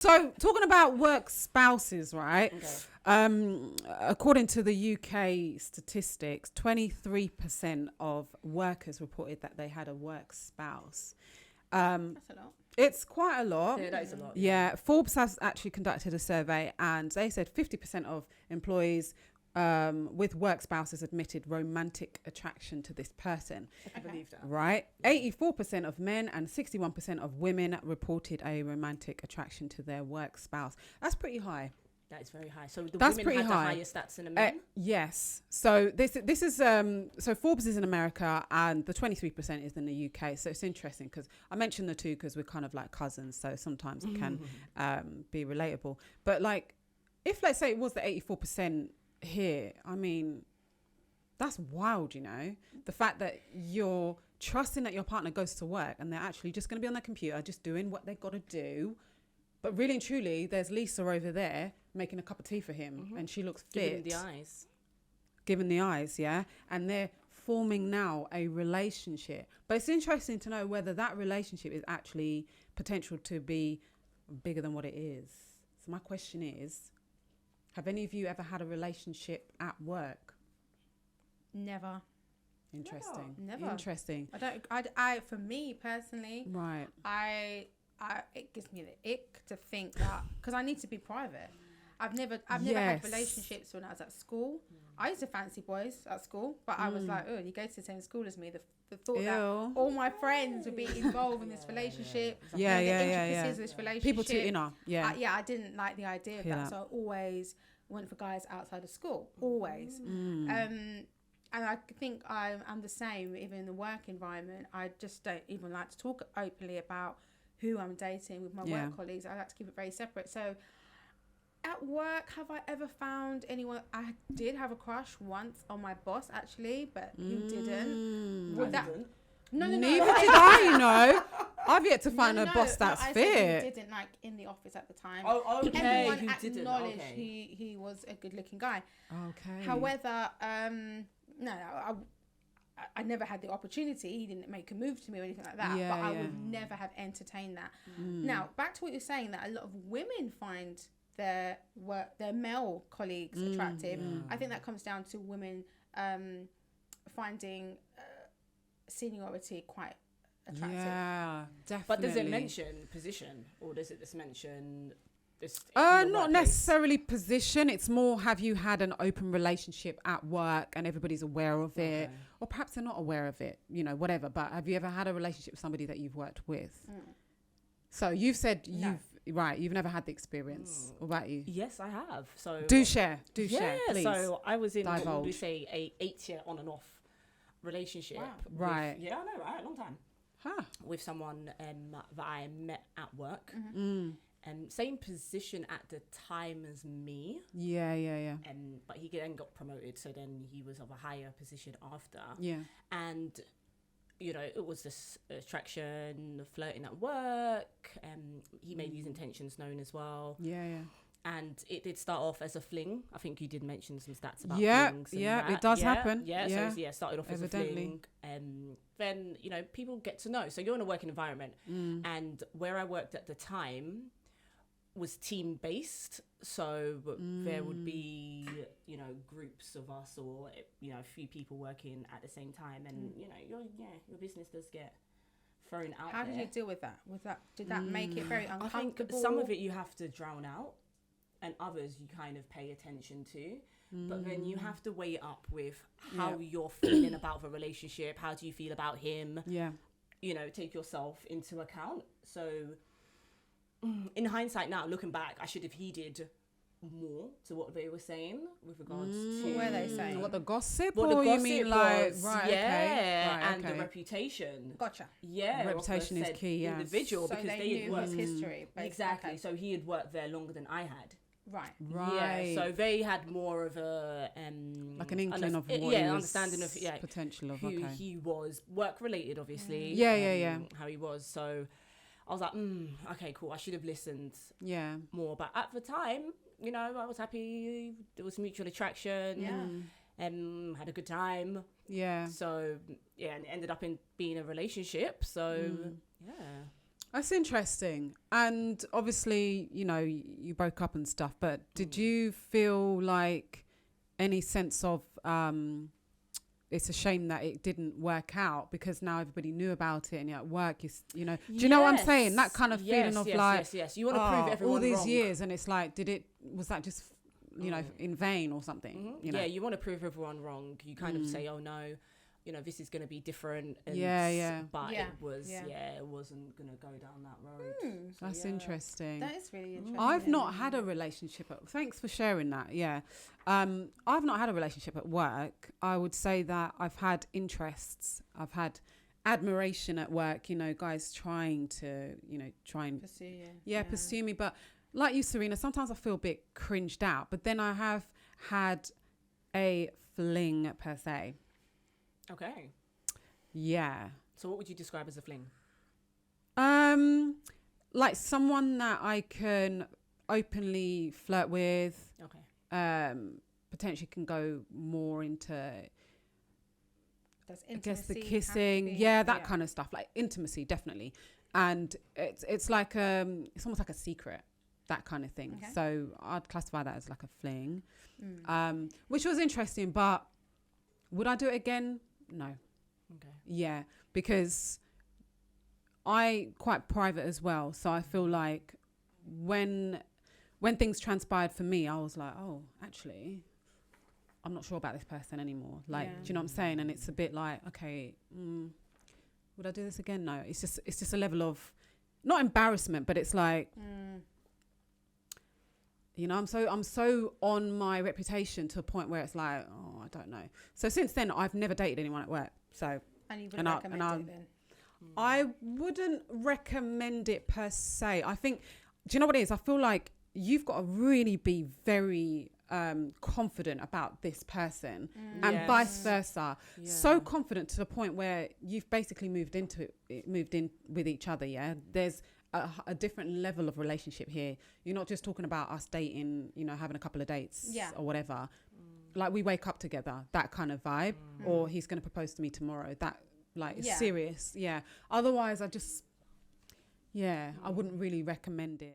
So talking about work spouses, right? Okay. According to the UK statistics, 23% of workers reported that they had a work spouse. That's a lot. It's quite a lot. Yeah, that is a lot. Yeah, Forbes has actually conducted a survey, and they said 50% of employees with work spouses admitted romantic attraction to this person. I can believe that. Right? 84% of men and 61% of women reported a romantic attraction to their work spouse. That's pretty high. That is very high. So the That's women pretty had the high. highest stats than the men? Yes. So this is so Forbes is in America and the 23% is in the UK. So it's interesting because I mentioned the two because we're kind of like cousins. So sometimes it can be relatable. But like, if let's say it was the 84% here, I mean, that's wild, you know, the fact that you're trusting that your partner goes to work and they're actually just going to be on their computer, just doing what they've got to do. But really and truly, there's Lisa over there making a cup of tea for him and she looks fit. Giving the eyes, yeah? And they're forming now a relationship. But it's interesting to know whether that relationship is actually potential to be bigger than what it is. So my question is, have any of you ever had a relationship at work? Never. Interesting. Never. Interesting. I for me personally, Right. it gives me the ick to think that, because I need to be private. I've never had Yes. relationships when I was at school. I used to fancy boys at school, but I was like, oh, you go to the same school as me. The thought that Ew. all my friends would be involved in this relationship. Yeah, you know, yeah, the yeah, intricacies yeah. of this relationship. People tooting off. Yeah. I didn't like the idea of Hear that. that. So I always went for guys outside of school. Always. Mm. And I think I'm the same, even in the work environment. I just don't even like to talk openly about who I'm dating with my work colleagues. I like to keep it very separate. So at work, have I ever found anyone? I did have a crush once on my boss, actually, but you didn't. Would that? No. Neither did I, you know. I've yet to find a boss that's I fit. said he didn't, like, in the office at the time. Oh, okay. Everyone Who didn't? acknowledged Okay. he was a good-looking guy. Okay. However, no, I never had the opportunity. He didn't make a move to me or anything like that. Yeah, but I yeah. would never have entertained that. Now, back to what you're saying, that a lot of women find their male colleagues attractive. I think that comes down to women finding seniority quite attractive. Yeah, definitely. But does it mention position, or does it just mention this? Not necessarily position. It's more, have you had an open relationship at work and everybody's aware of it? Okay. Or perhaps they're not aware of it, you know, whatever. But have you ever had a relationship with somebody that you've worked with? So you've said you've never had the experience. What about you? Yes, I have. So Do share, please. So I was in, what would Divulge. you say, a 8-year on and off relationship. Wow. with- Right. Yeah, I know, right? Long time. Huh. With someone that I met at work. Same position at the time as me. Yeah. But he then got promoted, so then he was of a higher position after. Yeah. And you know, it was this attraction, flirting at work. He made his intentions known as well. Yeah. And it did start off as a fling. I think you did mention some stats about Yeah, flings. And yeah, that. it does Yeah, happen. Yeah, Yeah. so it started off Evidently. as a fling. Then, you know, people get to know. So you're in a working environment. And where I worked at the time was team-based. So there would be, you know, groups of us or, you know, a few people working at the same time. And, you know, your business does get thrown out How there. did you deal with that? Did that make it very I uncomfortable? think some of it you have to drown out, and others you kind of pay attention to. But then you have to weigh it up with how you're feeling about the relationship. How do you feel about him? Yeah. You know, take yourself into account. So in hindsight now, looking back, I should have heeded more to what they were saying with regards to... What were they saying? What, the gossip? What or the you gossip mean like, was, right, yeah, okay. Right, and okay. the reputation. Gotcha. Yeah, Reputation of the is said key, yes. individual, So because they they had knew worked... his history. basically. Exactly, Okay. so he had worked there longer than I had. Right. Right. Yeah, so they had more of a like an inkling of what understanding of potential of who he was, work related, obviously. Yeah. How he was. So I was like, okay, cool. I should have listened Yeah. more. But at the time, you know, I was happy. There was mutual attraction. Yeah. Had a good time. Yeah. So yeah, and it ended up in being a relationship. So yeah. That's interesting. And obviously, you know, you broke up and stuff, but did you feel like any sense of it's a shame that it didn't work out because now everybody knew about it and you're at work, you know, do you know what I'm saying? That kind of feeling of yes. You want to prove everyone all these wrong. years, and it's like, was that just, you know, in vain or something? You know? Yeah, you want to prove everyone wrong. You kind of say, oh no, you know, this is going to be different. And But it was, it wasn't going to go down that road. So, that's interesting. That is really interesting. I've not had a relationship. Thanks for sharing that. Yeah. I've not had a relationship at work. I would say that I've had interests. I've had admiration at work, you know, guys trying to, you know, pursue you. Pursue me. But like you, Serena, sometimes I feel a bit cringed out. But then I have had a fling per se. Okay. Yeah. So what would you describe as a fling? Like someone that I can openly flirt with. Okay. Potentially can go more into, Does I guess, the intimacy kissing. have to be- That kind of stuff. Like intimacy, definitely. And it's like it's almost like a secret, that kind of thing. Okay. So I'd classify that as like a fling, which was interesting. But would I do it again? No. Okay. Yeah, because I quite private as well, so I feel like when things transpired for me, I was like, oh, actually, I'm not sure about this person anymore. Like, do you know what I'm saying? And it's a bit like, okay, would I do this again? No, it's just a level of not embarrassment, but it's like, you know, I'm so on my reputation to a point where it's like, oh, I don't know. So since then, I've never dated anyone at work. So And you wouldn't recommend it then? I wouldn't recommend it per se. I think, do you know what it is? I feel like you've got to really be very confident about this person and vice versa. So confident to the point where you've basically moved in with each other. Yeah, there's a different level of relationship here. You're not just talking about us dating, you know, having a couple of dates or whatever. Like we wake up together, that kind of vibe, or he's going to propose to me tomorrow. That like is serious. Yeah. Otherwise, I wouldn't really recommend it.